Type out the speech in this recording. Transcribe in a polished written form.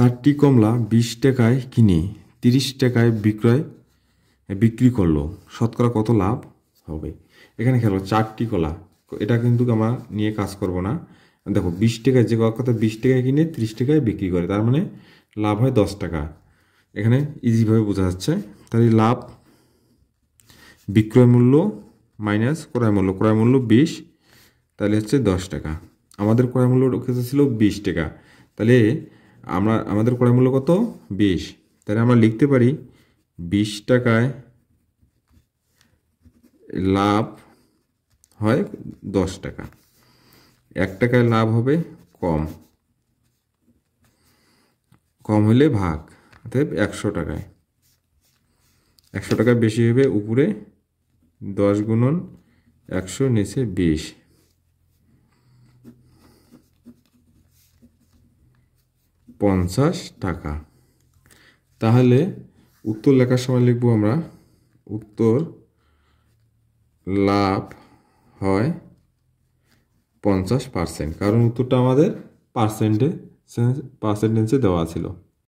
4টি কমলা 20 টাকায় কিনে 30 টাকায় বিক্রি করলো, শতকরা কত লাভ হবে? এখানে খেলো 4টি কলা, এটা কিন্তু আমরা নিয়ে কাজ করব না। দেখো 20 টাকায়, যে কথা 20 টাকায় কিনে 30 টাকায় বিক্রি করে, তার মানে লাভ হয় 10 টাকা। এখানে ইজিভাবে বোঝা যাচ্ছে। তাহলে লাভ বিক্রয় মূল্য মাইনাস ক্রয় মূল্য, ক্রয় মূল্য 20, তাহলে হচ্ছে 10 টাকা। আমাদের ক্রয় মূল্য ছিল 20 টাকা, তাহলে আমাদের ক্রয় মূল্য কত? 20। তাহলে আমরা লিখতে পারি 20 টাকায় লাভ হয় 10 টাকা। 1 টাকায় লাভ হবে কম, কম হলে ভাগ, অর্থাৎ 100 টাকায়। 100 টাকা বেশি হবে উপরে 10 গুণন 100, নিচে 20, 50 টাকা। তাহলে উত্তর লেখার সময় লিখব আমরা, উত্তর লাভ হয় 50%, কারণ উত্তরটা আমাদের পার্সেন্টেন্সে দেওয়া ছিল।